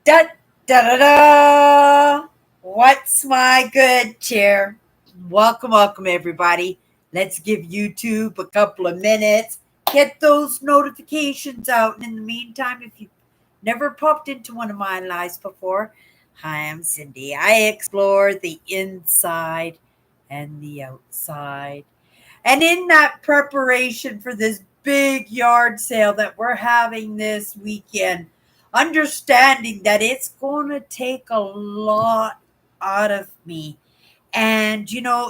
Da da da da! What's my good cheer? Welcome, everybody. Let's give YouTube a couple of minutes. Get those notifications out. And in the meantime, if you've never popped into one of my lives before, hi, I'm Cindy. I explore the inside and the outside. And in that preparation for this big yard sale that we're having this weekend, understanding that it's going to take a lot out of me. And,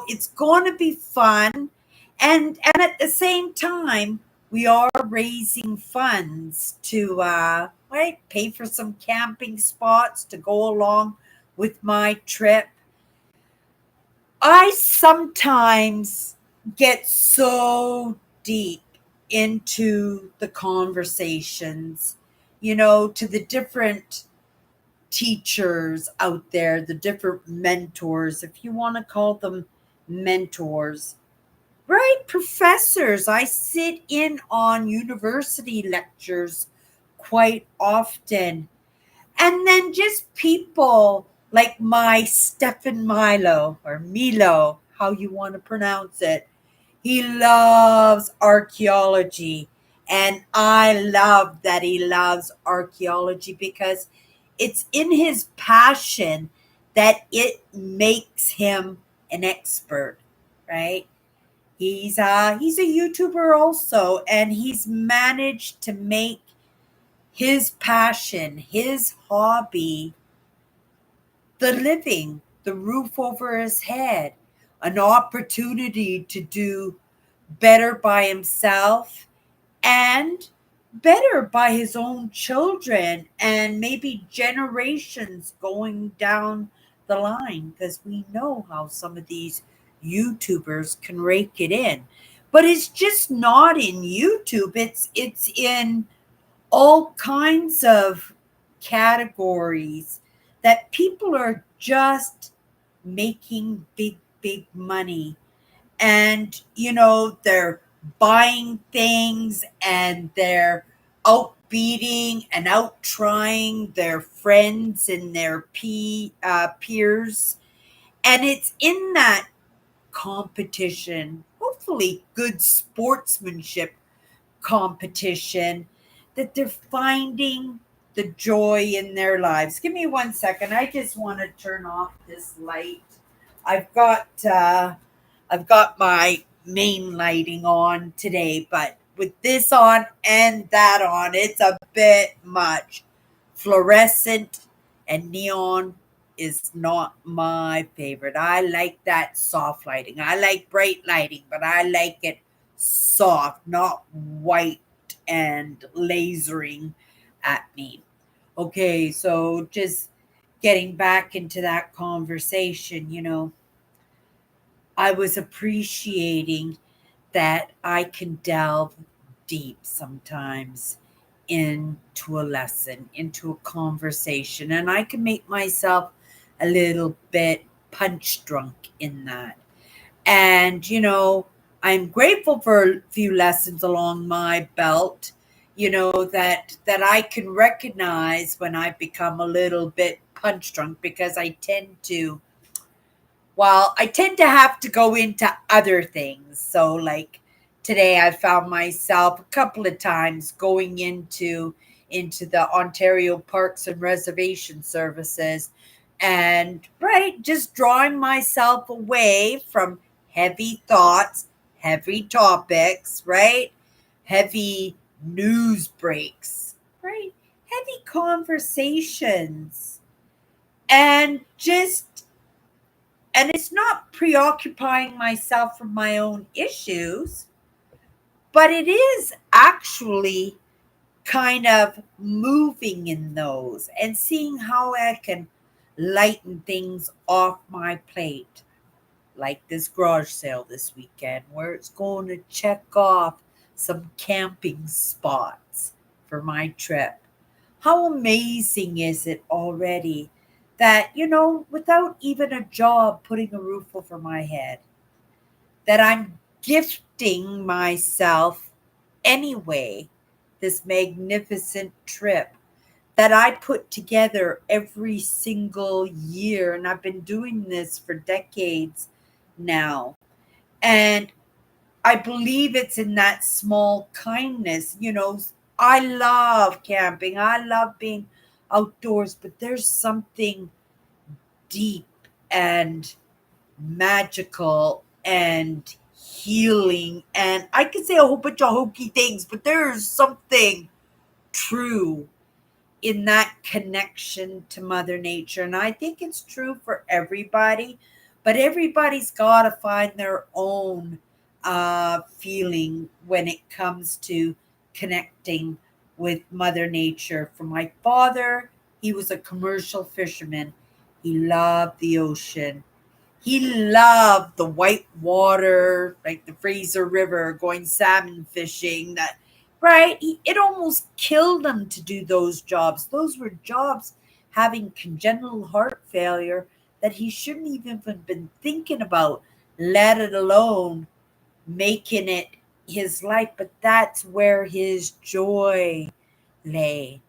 it's going to be fun. And at the same time, we are raising funds to, right, pay for some camping spots to go along with my trip. I sometimes get so deep into the conversations, to the different teachers out there, the different mentors, if you want to call them mentors, right? Professors. I sit in on university lectures quite often, and then just people like my Stefan Milo or Milo, how you want to pronounce it. He loves archaeology. And I love that he loves archaeology because it's in his passion that it makes him an expert, right? He's a YouTuber also, and he's managed to make his passion, his hobby, the living, the roof over his head, an opportunity to do better by himself and better by his own children and maybe generations going down the line, because we know how some of these YouTubers can rake it in. But it's just not in YouTube. It's in all kinds of categories that people are just making big money. And, they're buying things and they're outbeating and out trying their friends and their peers. And it's in that competition, hopefully good sportsmanship competition, that they're finding the joy in their lives. Give me 1 second. I just want to turn off this light. I've got I've got my main lighting on today, but with this on and that on, it's a bit much. Fluorescent and neon is not my favorite. I like that soft lighting. I like bright lighting, but I like it soft, not white and lasering at me. Okay, so just getting back into that conversation, I was appreciating that I can delve deep sometimes into a lesson, into a conversation, and I can make myself a little bit punch drunk in that. And, I'm grateful for a few lessons along my belt, that I can recognize when I become a little bit punch drunk, because I tend to have to go into other things. So, like today, I found myself a couple of times going into the Ontario Parks and Reservation Services, and right, just drawing myself away from heavy thoughts, heavy topics, right? Heavy news breaks, right? Heavy conversations. And just and it's not preoccupying myself from my own issues, but it is actually kind of moving in those and seeing how I can lighten things off my plate. Like this garage sale this weekend, where it's going to check off some camping spots for my trip. How amazing is it already that, without even a job putting a roof over my head, that I'm gifting myself anyway this magnificent trip that I put together every single year. And I've been doing this for decades now. And I believe it's in that small kindness. I love camping, I love being outdoors, but there's something deep and magical and healing. And I could say a whole bunch of hokey things, but there's something true in that connection to Mother Nature. And I think it's true for everybody, but everybody's got to find their own feeling when it comes to connecting with Mother Nature. For my father, he was a commercial fisherman, he loved the ocean. He loved the white water, like the Fraser River, going salmon fishing. That right? It almost killed him to do those jobs. Those were jobs having congenital heart failure that he shouldn't even have been thinking about, let it alone making it his life. But that's where his joy lay.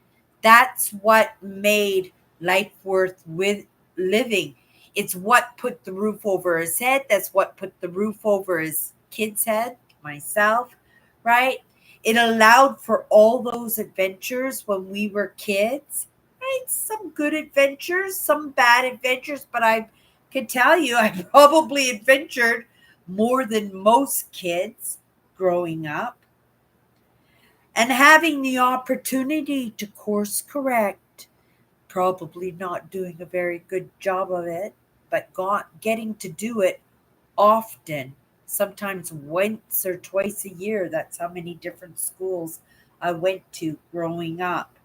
That's what made life worth with living. It's what put the roof over his head. That's what put the roof over his kid's head, myself, right? It allowed for all those adventures when we were kids, right? Some good adventures, some bad adventures, but I can tell you I probably adventured more than most kids growing up. And having the opportunity to course correct, probably not doing a very good job of it, but getting to do it often, sometimes once or twice a year. That's how many different schools I went to growing up.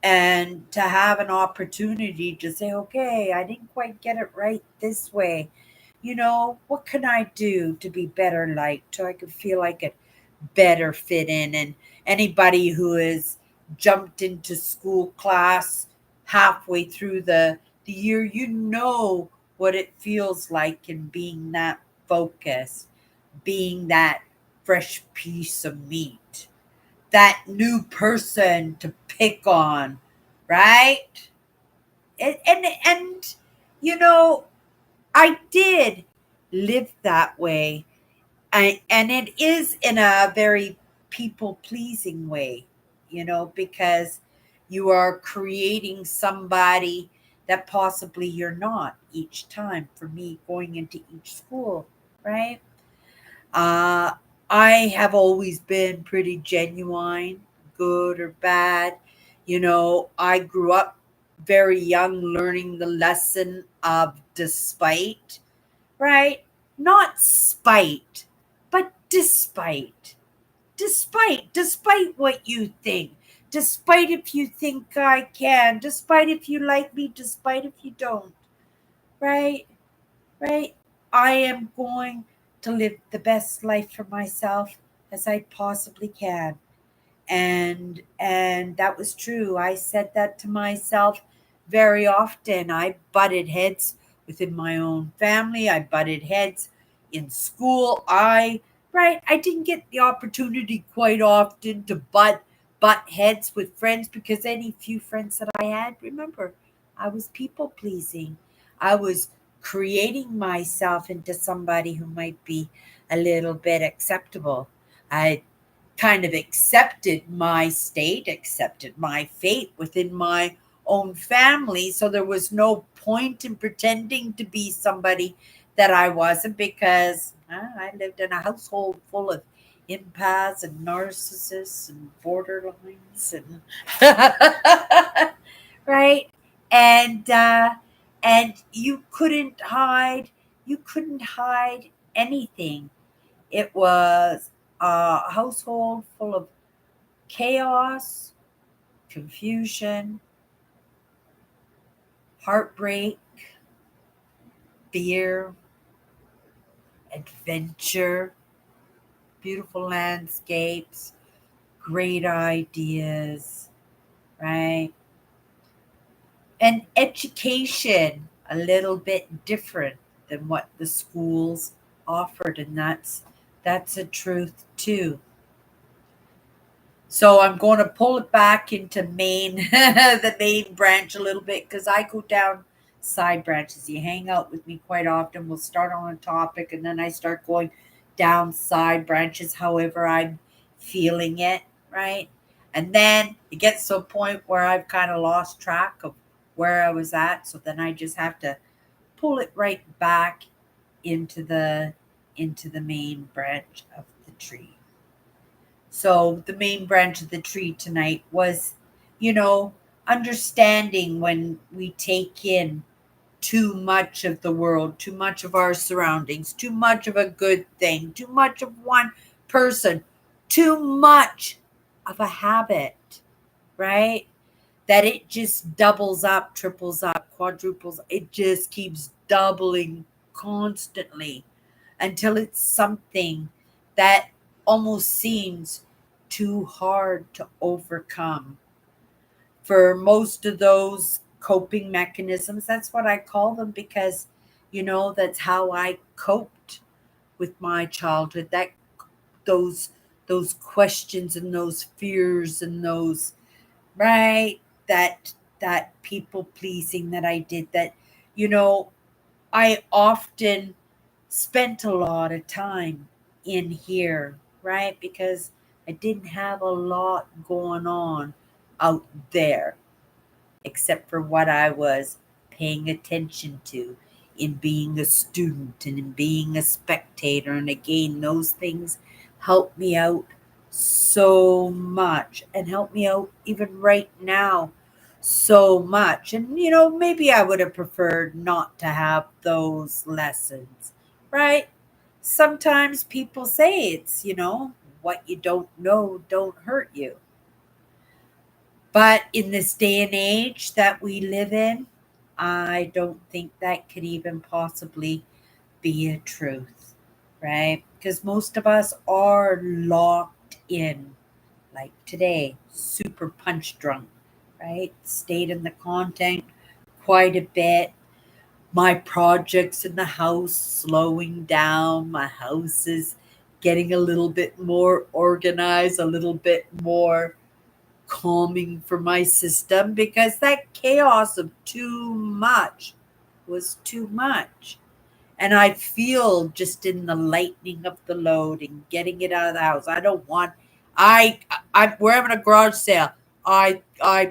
And to have an opportunity to say, okay, I didn't quite get it right this way. What can I do to be better liked? So I could feel like it better fit in. And anybody who has jumped into school class halfway through the year, what it feels like in being that focused, being that fresh piece of meat, that new person to pick on, right? And you know, I did live that way. And it is in a very people pleasing way, because you are creating somebody that possibly you're not each time. For me, going into each school, right? Uh, I have always been pretty genuine, good or bad. I grew up very young learning the lesson of despite, right? Not spite, but despite. Despite what you think. Despite if you think I can. Despite if you like me. Despite if you don't. Right? Right? I am going to live the best life for myself as I possibly can. And that was true. I said that to myself very often. I butted heads within my own family. I butted heads in school. I didn't get the opportunity quite often to butt heads with friends, because any few friends that I had, remember, I was people pleasing. I was creating myself into somebody who might be a little bit acceptable. I kind of accepted my state, accepted my fate within my own family. So there was no point in pretending to be somebody that I wasn't, because I lived in a household full of empaths and narcissists and borderlines and right, and you couldn't hide anything. It was a household full of chaos, confusion, heartbreak, fear, adventure, beautiful landscapes, great ideas, right? And education a little bit different than what the schools offered, and that's a truth too. So I'm going to pull it back into main, the main branch a little bit because I go down side branches. You hang out with me quite often. We'll start on a topic and then I start going down side branches, however I'm feeling it, right? And then it gets to a point where I've kind of lost track of where I was at. So then I just have to pull it right back into the main branch of the tree. So the main branch of the tree tonight was, you know, understanding when we take in too much of the world, too much of our surroundings, too much of a good thing, too much of one person, too much of a habit, right? That it just doubles up, triples up, quadruples. It just keeps doubling constantly until it's something that almost seems too hard to overcome. For most of those coping mechanisms, that's what I call them because, that's how I coped with my childhood. Those those questions and those fears and those, right, that people pleasing that I did, that you know I often spent a lot of time in here, right? Because I didn't have a lot going on out there except for what I was paying attention to in being a student and in being a spectator. And again, those things help me out so much and help me out even right now so much. And, maybe I would have preferred not to have those lessons, right? Sometimes people say it's, what you don't know don't hurt you. But in this day and age that we live in, I don't think that could even possibly be a truth, right? Because most of us are locked in, like today, super punch drunk, right? Stayed in the content quite a bit. My projects in the house slowing down. My house is getting a little bit more organized, a little bit more calming for my system because that chaos of too much was too much. And I feel just in the lightening of the load and getting it out of the house. I don't want we're having a garage sale. I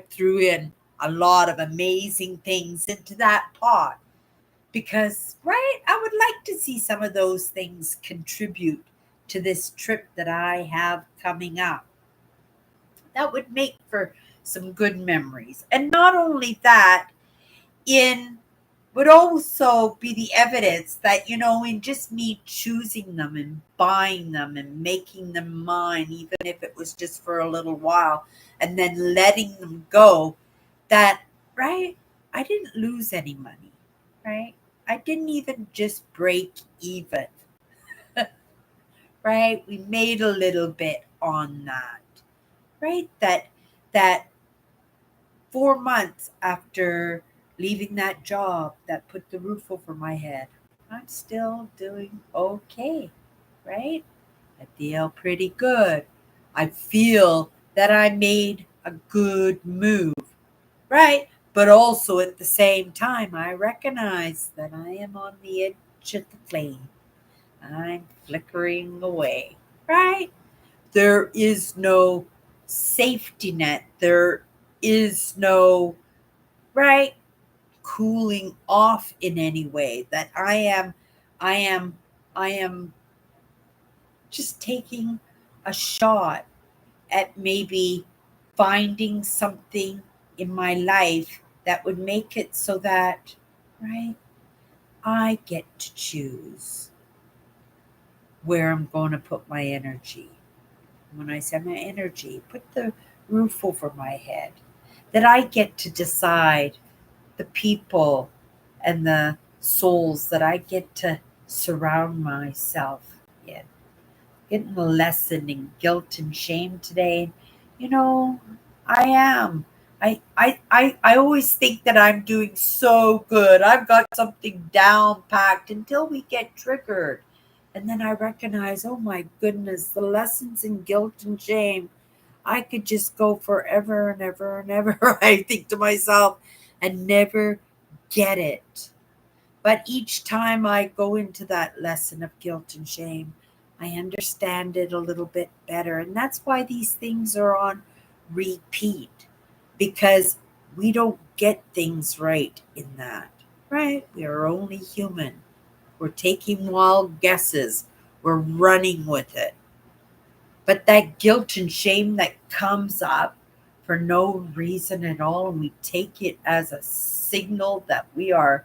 threw in a lot of amazing things into that pot because, right, I would like to see some of those things contribute to this trip that I have coming up. That would make for some good memories. And not only that, in would also be the evidence that, in just me choosing them and buying them and making them mine, even if it was just for a little while, and then letting them go, that, right, I didn't lose any money, right? I didn't even just break even, right? We made a little bit on that, right? That 4 months after leaving that job that put the roof over my head, I'm still doing okay, right? I feel pretty good. I feel that I made a good move, right? But also at the same time, I recognize that I am on the edge of the flame. I'm flickering away, right? There is no safety net. There is no, right, cooling off in any way. That I am, I am just taking a shot at maybe finding something in my life that would make it so that, right, I get to choose where I'm going to put my energy. When I say my energy, put the roof over my head, that I get to decide the people and the souls that I get to surround myself in. Getting a lesson in guilt and shame today. You know, I am. I always think that I'm doing so good. I've got something down packed until we get triggered. And then I recognize, oh my goodness, the lessons in guilt and shame. I could just go forever and ever and ever, I think to myself, and never get it. But each time I go into that lesson of guilt and shame, I understand it a little bit better. And that's why these things are on repeat, because we don't get things right in that, right? We are only human. We're taking wild guesses, we're running with it. But that guilt and shame that comes up for no reason at all, and we take it as a signal that we are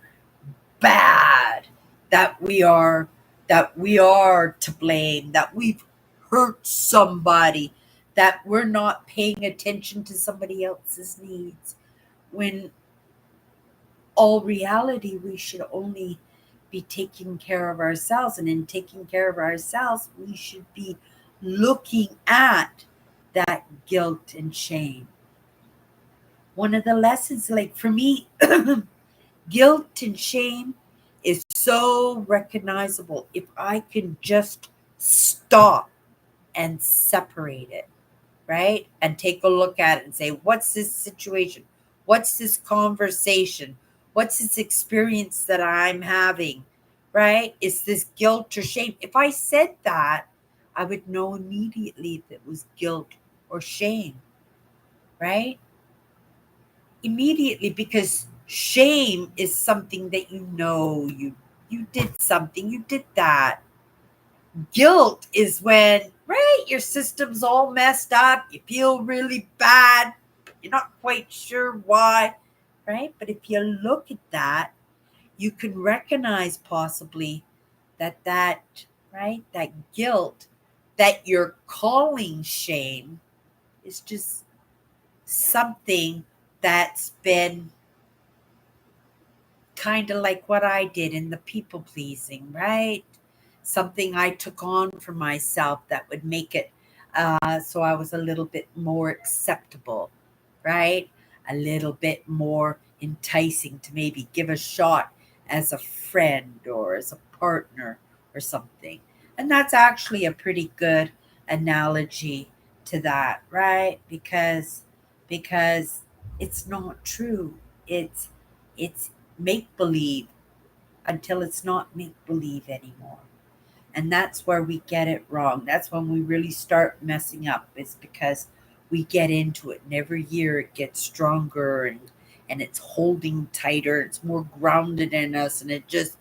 bad, that we are to blame, that we've hurt somebody, that we're not paying attention to somebody else's needs, when all reality we should only be taking care of ourselves. And in taking care of ourselves, we should be looking at that guilt and shame. One of the lessons, like for me, guilt and shame is so recognizable if I can just stop and separate it, right? And take a look at it and say, what's this situation? What's this conversation? What's this experience that I'm having, right? Is this guilt or shame? If I said that, I would know immediately if it was guilt or shame, right? Immediately, because shame is something that you did something, you did that. Guilt is when, right, your system's all messed up, you feel really bad, you're not quite sure why, right? But if you look at that, you can recognize possibly that right, that guilt that you're calling shame is just something that's been kind of like what I did in the people pleasing, right? Something I took on for myself that would make it so I was a little bit more acceptable, right? A little bit more enticing to maybe give a shot as a friend or as a partner or something. And that's actually a pretty good analogy to that, right? Because it's not true. It's make believe until it's not make believe anymore. And that's where we get it wrong. That's when we really start messing up. It's because we get into it, and every year it gets stronger, and it's holding tighter. It's more grounded in us, and it just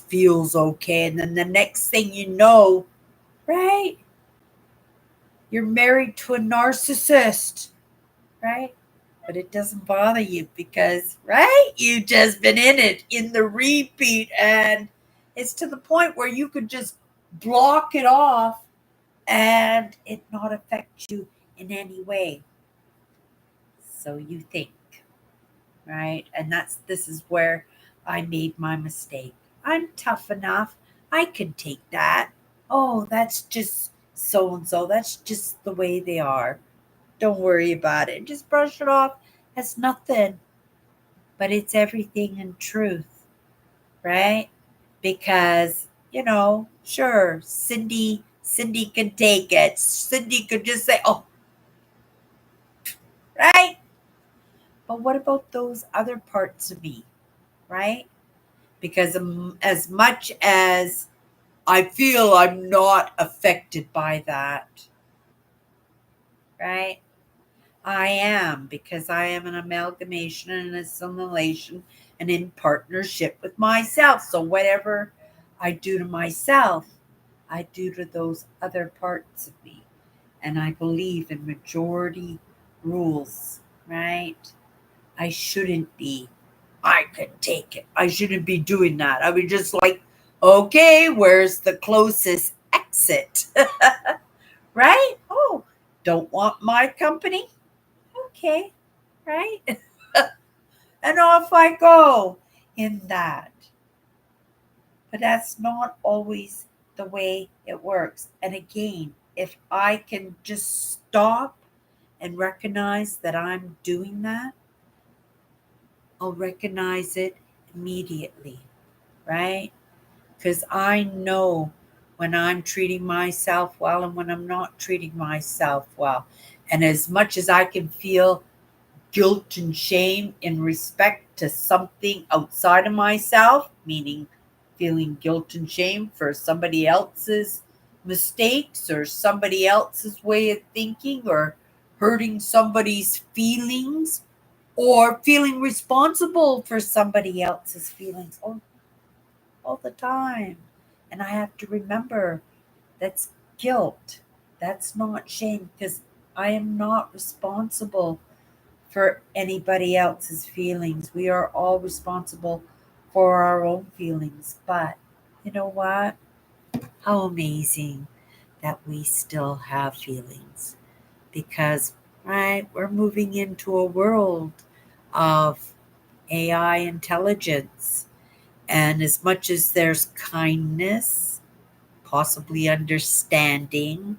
feels okay. And then the next thing you know, right, you're married to a narcissist, right? But it doesn't bother you because, right, you've just been in it in the repeat, and it's to the point where you could just block it off and it not affect you in any way. So you think, right? And this is where I made my mistake. I'm tough enough. I can take that. Oh, that's just so and so. That's just the way they are. Don't worry about it. Just brush it off as nothing. But it's everything in truth, right? Because, sure, Cindy can take it. Cindy could just say, "Oh, right." But what about those other parts of me, right? Because as much as I feel I'm not affected by that, right? I am, because I am an amalgamation and an assimilation and in partnership with myself. So whatever I do to myself, I do to those other parts of me. And I believe in majority rules, right? I shouldn't be. I can take it. I shouldn't be doing that. I would just like, okay, where's the closest exit? Right? Oh, don't want my company? Okay, right? And off I go in that. But that's not always the way it works. And again, if I can just stop and recognize that I'm doing that, I'll recognize it immediately, right? Because I know when I'm treating myself well and when I'm not treating myself well. And as much as I can feel guilt and shame in respect to something outside of myself, meaning feeling guilt and shame for somebody else's mistakes or somebody else's way of thinking or hurting somebody's feelings or feeling responsible for somebody else's feelings all the time. And I have to remember that's guilt. That's not shame because I am not responsible for anybody else's feelings. We are all responsible for our own feelings. But you know what? How amazing that we still have feelings because, right, we're moving into a world of AI intelligence. And as much as there's kindness, possibly understanding,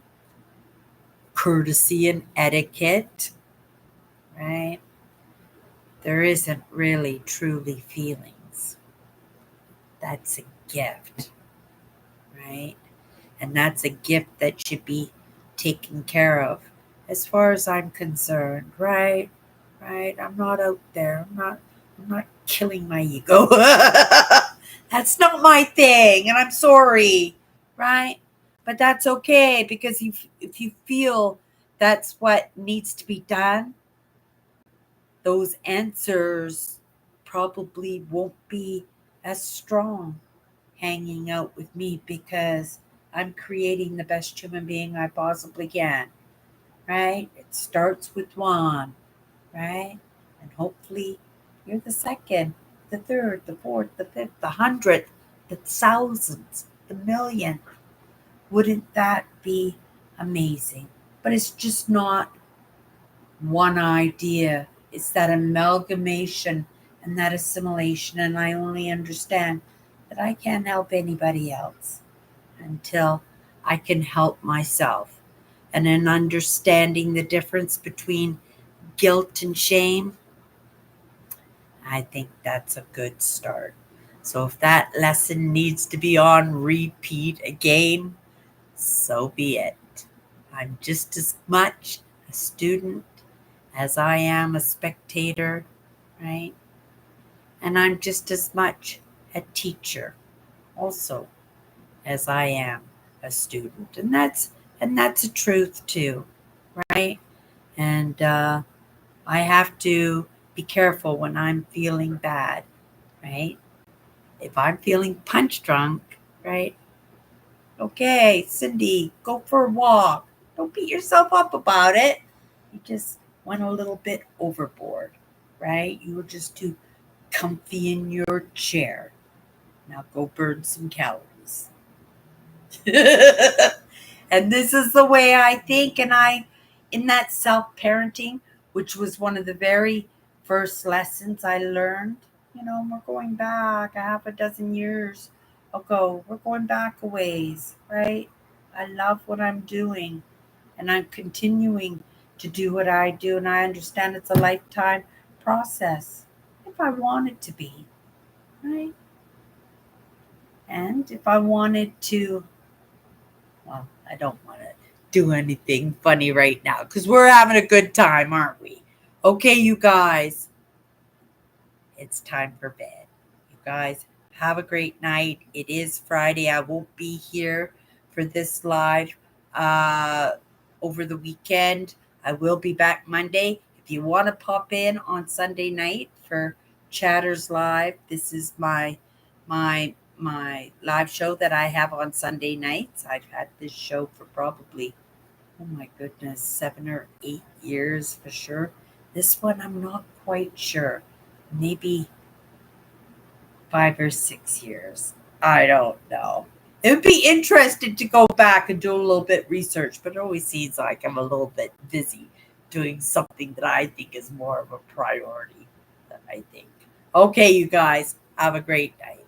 courtesy, and etiquette, right? There isn't really truly feelings. That's a gift, right? And that's a gift that should be taken care of as far as I'm concerned, right? Right? I'm not out there. I'm not killing my ego. That's not my thing, and I'm sorry, right? But that's okay because if you feel that's what needs to be done, those answers probably won't be as strong hanging out with me because I'm creating the best human being I possibly can, right? It starts with one, right? And hopefully you're the second, the third, the fourth, the fifth, the hundredth, the thousands, the millionth. Wouldn't that be amazing? But it's just not one idea. It's that amalgamation and that assimilation. And I only understand that I can't help anybody else until I can help myself. And in understanding the difference between guilt and shame, I think that's a good start. So if that lesson needs to be on repeat again, so be it. I'm just as much a student as I am a spectator, right? And I'm just as much a teacher also as I am a student. And that's a truth too, right? And I have to be careful when I'm feeling bad, right? If I'm feeling punch drunk, right? Okay, Cindy, go for a walk. Don't beat yourself up about it. You just went a little bit overboard, right? You were just too comfy in your chair. Now go burn some calories. And this is the way I think. And in that self parenting, which was one of the very first lessons I learned, we're going back a half a dozen years ago. We're going back a ways, right? I love what I'm doing and I'm continuing to do what I do. And I understand it's a lifetime process if I want it to be, right? And if I wanted to, well, I don't want to do anything funny right now because we're having a good time, aren't we? Okay, you guys, it's time for bed. You guys, have a great night. It is Friday. I won't be here for this live uh, over the weekend. I will be back Monday. If you want to pop in on Sunday night for Chatters Live, this is my live show that I have on Sunday nights. I've had this show for probably, oh my goodness, 7 or 8 years for sure. This one, I'm not quite sure. Maybe 5 or 6 years. I don't know. It would be interesting to go back and do a little bit research, but it always seems like I'm a little bit busy doing something that I think is more of a priority than I think. Okay, you guys, have a great night.